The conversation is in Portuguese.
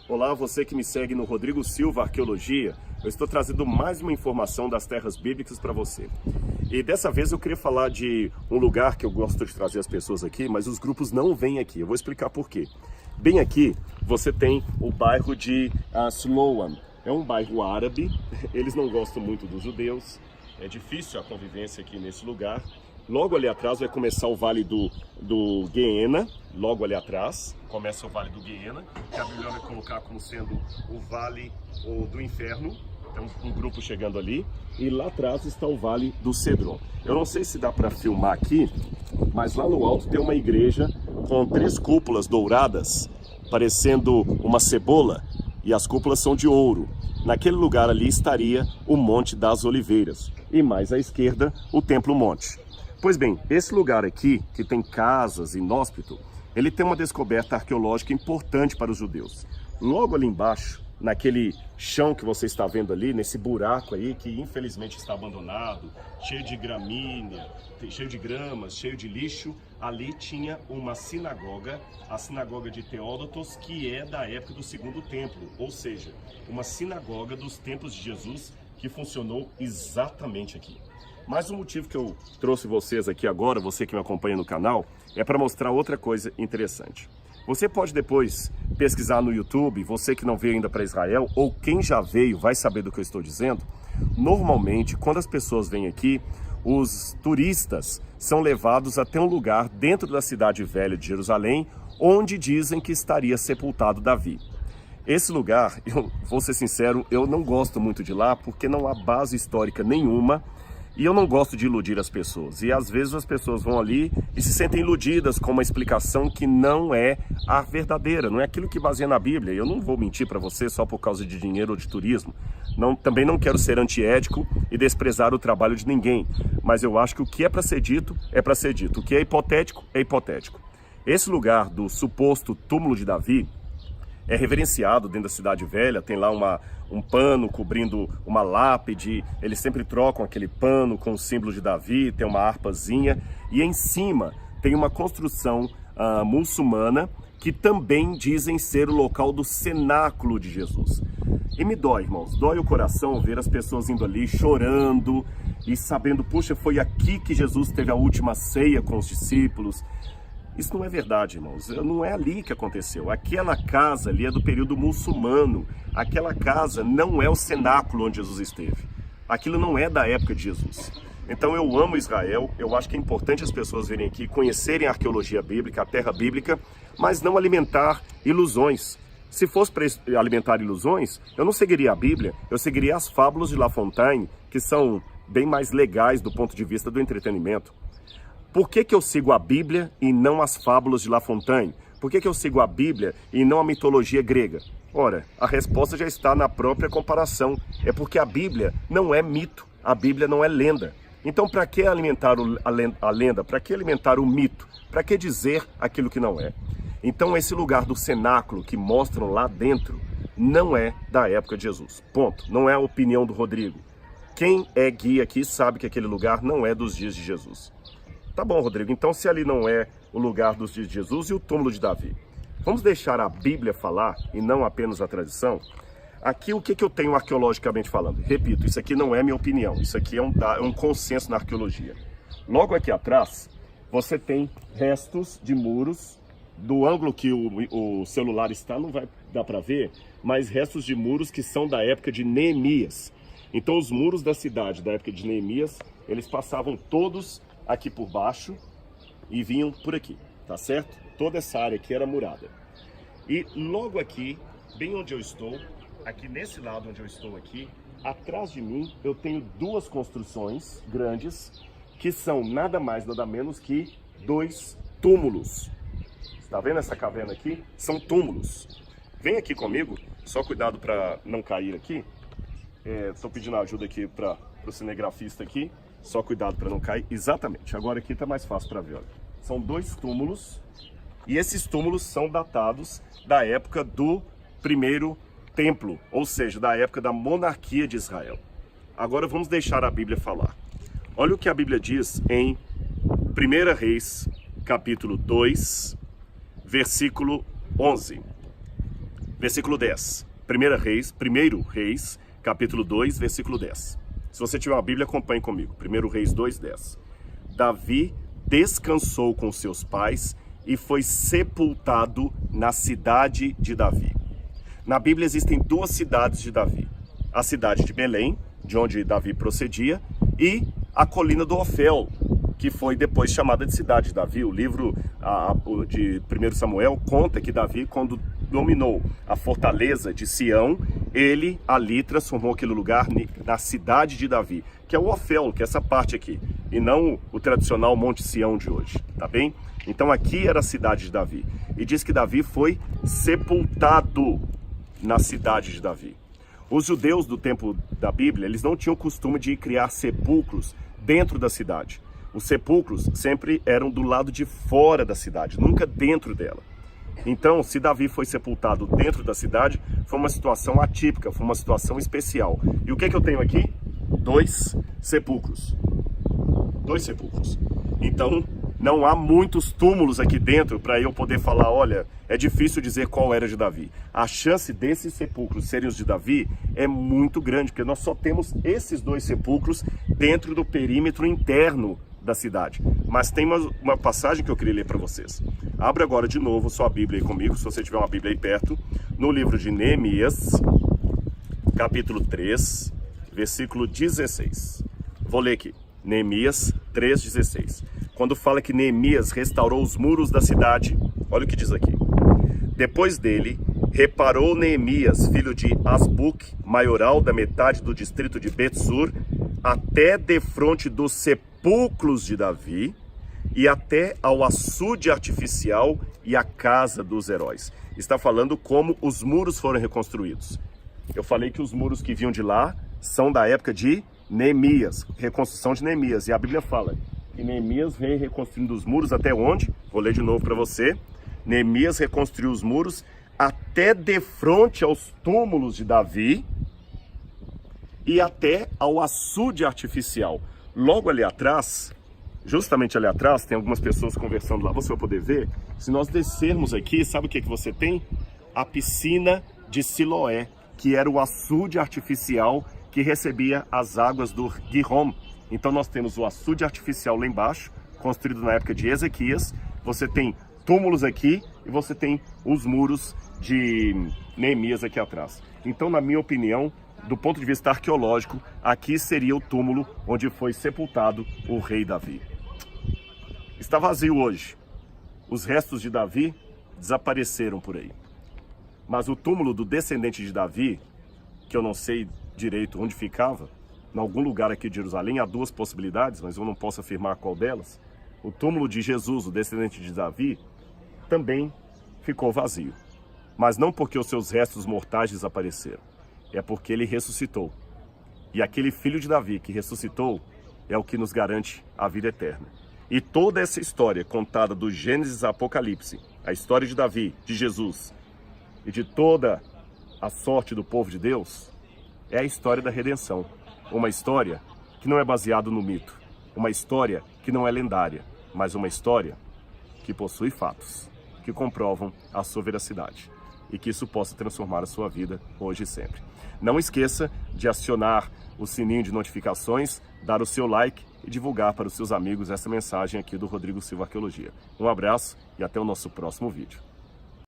Olá, você que me segue no Rodrigo Silva Arqueologia. Eu estou trazendo mais uma informação das terras bíblicas para você. E dessa vez eu queria falar de um lugar que eu gosto de trazer as pessoas aqui, mas os grupos não vêm aqui. Eu vou explicar por quê. Bem aqui você tem o bairro de Siloam. É um bairro árabe, eles não gostam muito dos judeus, é difícil a convivência aqui nesse lugar. Logo ali atrás vai começar o Vale do Guiena, logo ali atrás começa o Vale do Guiena, que a Bíblia vai colocar como sendo o Vale do Inferno. Tem um grupo chegando ali, e lá atrás está o Vale do Cedron. Eu não sei se dá para filmar aqui, mas lá no alto tem uma igreja com 3 cúpulas douradas, parecendo uma cebola, e as cúpulas são de ouro. Naquele lugar ali estaria o Monte das Oliveiras, e mais à esquerda o Templo Monte. Pois bem, esse lugar aqui, que tem casas, inóspito, ele tem uma descoberta arqueológica importante para os judeus. Logo ali embaixo, naquele chão que você está vendo ali, nesse buraco aí, que infelizmente está abandonado, cheio de gramínea, cheio de gramas, cheio de lixo, ali tinha uma sinagoga, a sinagoga de Teódotos, que é da época do Segundo Templo, ou seja, uma sinagoga dos tempos de Jesus que funcionou exatamente aqui. Mas o motivo que eu trouxe vocês aqui agora, você que me acompanha no canal, é para mostrar outra coisa interessante. Você pode depois pesquisar no YouTube, você que não veio ainda para Israel, ou quem já veio vai saber do que eu estou dizendo. Normalmente, quando as pessoas vêm aqui, os turistas são levados até um lugar dentro da cidade velha de Jerusalém, onde dizem que estaria sepultado Davi. Esse lugar, eu vou ser sincero, eu não gosto muito de lá, porque não há base histórica nenhuma. E eu não gosto de iludir as pessoas, e às vezes as pessoas vão ali e se sentem iludidas com uma explicação que não é a verdadeira, não é aquilo que baseia na Bíblia. Eu não vou mentir para você só por causa de dinheiro ou de turismo, também não quero ser antiético e desprezar o trabalho de ninguém, mas eu acho que o que é para ser dito, é para ser dito, o que é hipotético, é hipotético. Esse lugar do suposto túmulo de Davi é reverenciado dentro da cidade velha, tem lá um pano cobrindo uma lápide, eles sempre trocam aquele pano com o símbolo de Davi, tem uma harpazinha, e em cima tem uma construção muçulmana que também dizem ser o local do cenáculo de Jesus. E me dói, irmãos, dói o coração ver as pessoas indo ali chorando e sabendo, puxa, foi aqui que Jesus teve a última ceia com os discípulos. Isso não é verdade, irmãos. Não é ali que aconteceu. Aquela casa ali é do período muçulmano. Aquela casa não é o cenáculo onde Jesus esteve. Aquilo não é da época de Jesus. Então eu amo Israel. Eu acho que é importante as pessoas virem aqui, conhecerem a arqueologia bíblica, a terra bíblica, mas não alimentar ilusões. Se fosse para alimentar ilusões, eu não seguiria a Bíblia, eu seguiria as fábulas de La Fontaine, que são bem mais legais do ponto de vista do entretenimento. Por que eu sigo a Bíblia e não as fábulas de La Fontaine? Por que eu sigo a Bíblia e não a mitologia grega? Ora, a resposta já está na própria comparação. É porque a Bíblia não é mito, a Bíblia não é lenda. Então, para que alimentar a lenda? Para que alimentar o mito? Para que dizer aquilo que não é? Então, esse lugar do cenáculo que mostram lá dentro não é da época de Jesus. Ponto. Não é a opinião do Rodrigo. Quem é guia aqui sabe que aquele lugar não é dos dias de Jesus. Tá bom, Rodrigo, então se ali não é o lugar dos dias de Jesus e o túmulo de Davi, vamos deixar a Bíblia falar e não apenas a tradição? Aqui o que eu tenho arqueologicamente falando? Repito, isso aqui não é minha opinião, isso aqui é um consenso na arqueologia. Logo aqui atrás, você tem restos de muros, do ângulo que o celular está, não vai dar para ver, mas restos de muros que são da época de Neemias. Então os muros da cidade da época de Neemias, eles passavam todos aqui por baixo e vinham por aqui, tá certo? Toda essa área aqui era murada. E logo aqui, bem onde eu estou, aqui nesse lado onde eu estou aqui, atrás de mim eu tenho 2 construções grandes que são nada mais, nada menos que 2 túmulos. Está vendo essa caverna aqui? São túmulos. Vem aqui comigo, só cuidado para não cair aqui. Estou pedindo ajuda aqui para o cinegrafista aqui. Só cuidado para não cair. Exatamente. Agora aqui está mais fácil para ver. Olha. São 2 túmulos. E esses túmulos são datados da época do primeiro templo. Ou seja, da época da monarquia de Israel. Agora vamos deixar a Bíblia falar. Olha o que a Bíblia diz em 1 Reis, capítulo 2, versículo 11. versículo 10. 1 Reis, capítulo 2, versículo 10. Se você tiver uma Bíblia, acompanhe comigo. 1 Reis 2, 10. Davi descansou com seus pais e foi sepultado na cidade de Davi. Na Bíblia existem duas cidades de Davi. A cidade de Belém, de onde Davi procedia, e a colina do Ofel, que foi depois chamada de cidade de Davi. O livro de 1 Samuel conta que Davi, quando dominou a fortaleza de Sião, ele ali transformou aquele lugar na cidade de Davi, que é o Ofel, que é essa parte aqui, e não o tradicional Monte Sião de hoje, tá bem? Então aqui era a cidade de Davi, e diz que Davi foi sepultado na cidade de Davi. Os judeus do tempo da Bíblia, eles não tinham o costume de criar sepulcros dentro da cidade. Os sepulcros sempre eram do lado de fora da cidade, nunca dentro dela. Então, se Davi foi sepultado dentro da cidade, foi uma situação atípica, foi uma situação especial. E o que eu tenho aqui? 2 sepulcros. 2 sepulcros. Então, não há muitos túmulos aqui dentro para eu poder falar, olha, é difícil dizer qual era de Davi. A chance desses sepulcros serem os de Davi é muito grande, porque nós só temos esses 2 sepulcros dentro do perímetro interno da cidade. Mas tem uma passagem que eu queria ler para vocês. Abra agora de novo sua Bíblia aí comigo, se você tiver uma Bíblia aí perto, no livro de Neemias, capítulo 3, versículo 16. Vou ler aqui, Neemias 3,16. Quando fala que Neemias restaurou os muros da cidade, olha o que diz aqui. Depois dele, reparou Neemias, filho de Asbuc, maioral da metade do distrito de Bet-sur, até defronte dos sepulcros de Davi e até ao açude artificial e a casa dos heróis. Está falando como os muros foram reconstruídos. Eu falei que os muros que vinham de lá são da época de Neemias, reconstrução de Neemias. E a Bíblia fala que Neemias veio reconstruindo os muros até onde? Vou ler de novo para você. Neemias reconstruiu os muros até de frente aos túmulos de Davi e até ao açude artificial. Logo ali atrás, justamente ali atrás, tem algumas pessoas conversando lá, você vai poder ver. Se nós descermos aqui, sabe o que você tem? A piscina de Siloé, que era o açude artificial que recebia as águas do Gihom. Então nós temos o açude artificial lá embaixo, construído na época de Ezequias. Você tem túmulos aqui e você tem os muros de Neemias aqui atrás. Então, na minha opinião, do ponto de vista arqueológico, aqui seria o túmulo onde foi sepultado o rei Davi. Está vazio hoje. Os restos de Davi desapareceram por aí. Mas o túmulo do descendente de Davi, que eu não sei direito onde ficava, em algum lugar aqui de Jerusalém, há 2 possibilidades, mas eu não posso afirmar qual delas. O túmulo de Jesus, o descendente de Davi, também ficou vazio. Mas não porque os seus restos mortais desapareceram, é porque ele ressuscitou. E aquele filho de Davi que ressuscitou é o que nos garante a vida eterna. E toda essa história contada do Gênesis a Apocalipse, a história de Davi, de Jesus e de toda a sorte do povo de Deus, é a história da redenção. Uma história que não é baseada no mito, uma história que não é lendária, mas uma história que possui fatos, que comprovam a sua veracidade e que isso possa transformar a sua vida hoje e sempre. Não esqueça de acionar o sininho de notificações, dar o seu like e divulgar para os seus amigos essa mensagem aqui do Rodrigo Silva Arqueologia. Um abraço e até o nosso próximo vídeo.